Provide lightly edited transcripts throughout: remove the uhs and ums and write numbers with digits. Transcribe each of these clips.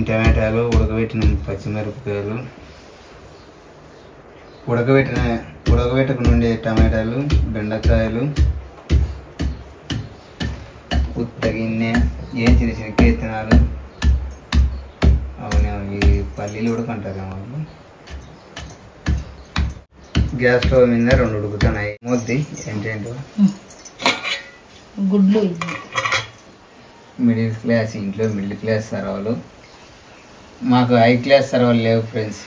టమాటాలు, ఉడకబెట్టిన పచ్చిమిరపకాయలు, ఉడకబెట్టకుండా టమాటాలు, బెండకాయలు, ఉత్త గిన్నె, ఏం చిన్న చిన్న విత్తనాలు, అవును అవి పల్లీలు ఉడకంటారు వాళ్ళు. గ్యాస్ స్టవ్ మీద 2 ఉడుకుతున్నాయి. మొద్ది ఏంటేంటో గుడ్లు. మిడిల్ క్లాస్ ఇంట్లో మిడిల్ క్లాస్ సర్వలు. మాకు హై క్లాస్ సర్వలు లేవు ఫ్రెండ్స్.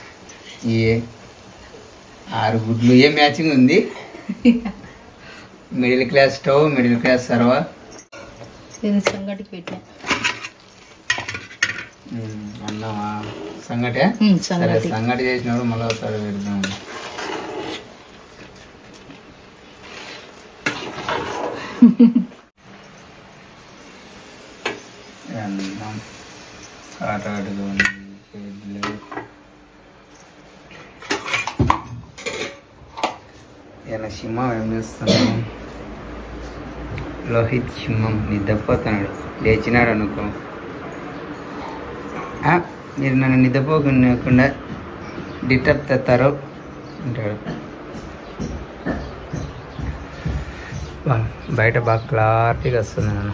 ఈ 6 గుడ్లు ఏ మ్యాచింగ్ ఉంది. Middle class stove, middle class సర్వ. ఇది సంగటికి పెట్టా. అన్నమా సంగటే? సరే సంగటి చేసినప్పుడు మళ్ళీ ఒకసారి పెడదాం. అన్నం కాటాడుగా ఉంది. ఇలా సింహం ఏం చేస్తున్నాను? లోహిత్ సింహం నిద్రపోతున్నాడు. లేచినాడు అనుకో. మీరు నన్ను నిద్రపోకుండా డిటర్బ్ తెస్తారు అంటాడు. బయట బాగా క్లారిటీగా వస్తుంది నాన్న.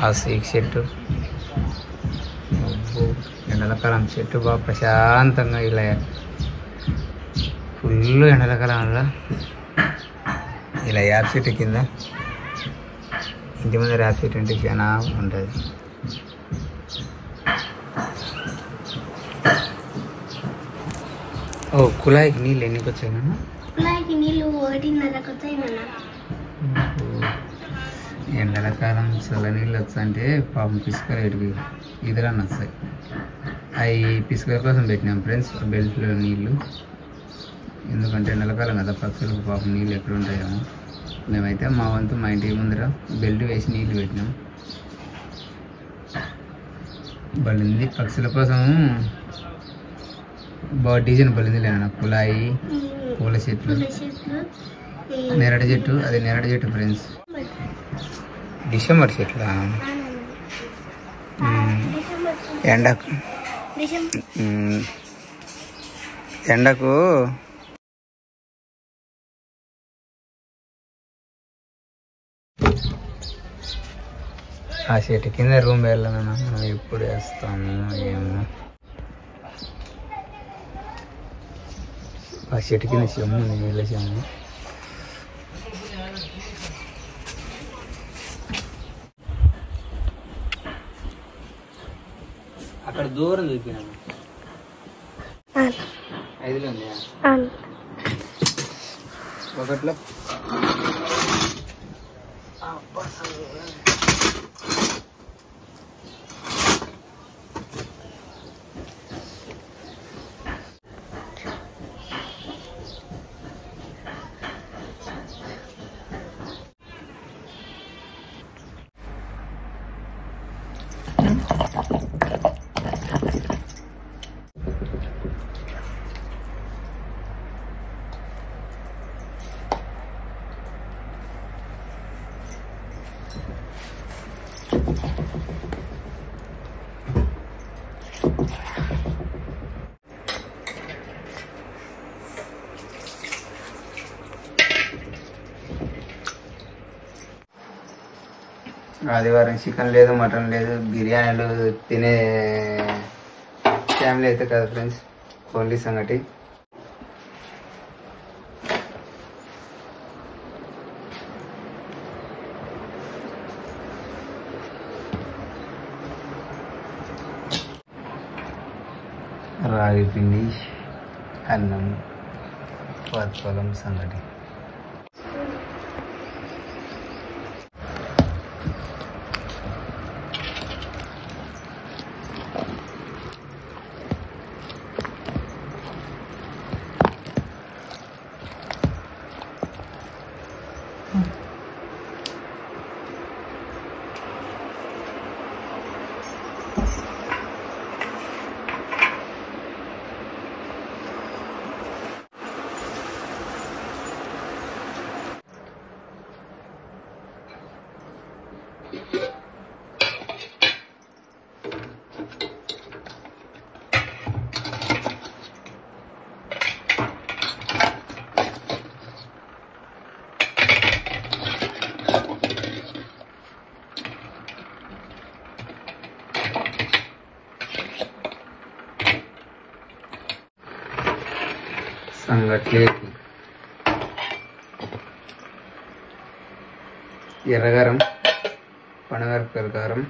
ఆ సీక్ చెట్టు, ఎండలకాలం చెట్టు బాగా ప్రశాంతంగా ఇలా ఫుల్ ఎండలకాలంలో ఇలా యాప్ చెట్టు కింద ఇంటి ముందర యాప్ చెట్టు అంటే చాలా ఉంటుంది. ఓ కుళాయికి నీళ్ళు ఎన్నికి వచ్చాయి నాన్న? కుళాయికి నీళ్ళు 1.5 వచ్చాయి నాన్న. ఎండలకాలం చల్ల నీళ్ళు వచ్చంటే పాపం పిసుకలు ఎడికి ఇదిరాని వస్తాయి. అవి పిసుకల కోసం పెట్టినాం ఫ్రెండ్స్ బెల్ట్లో నీళ్ళు. ఎందుకంటే ఎండలకాలం కదా, పక్షులకు పాపం నీళ్ళు ఎక్కడ ఉంటాయేమో. మేమైతే మా వంతు మా ఇంటి ముందర బెల్ట్ వేసి నీళ్ళు పెట్టినాం. బలింది పక్షుల కోసం బాగా డిజైన్ బలింది లేనా. కుళాయి, పూల చెట్లు, నెరడు చెట్టు. అది నెరడు చెట్టు ఫ్రెండ్స్. డిసెంబర్ చెట్ల ఎండకు ఆ చెట్టు కింద రూమ్ వెళ్ళాలన్నా. మనం ఎప్పుడు వేస్తాము ఏమో. ఆ చెట్టు కింద చెమ్ము, నీళ్ళ చెమ్ము. అక్కడ దూరం చూపినాను. 5లో ఉందా? ఒకట్లో ఆదివారం చికెన్ లేదు, మటన్ లేదు, బిర్యానీలు తినే ఫ్యామిలీ అయితే కదా ఫ్రెండ్స్. ఓన్లీ సంగటి. రాగి పిండి, అన్నం, పచ్చలం, సంగటి. సంగట్లేకి ఎర్రగారం, పనగరకల కారం,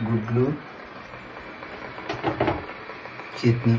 గుడ్లు, చట్నీ.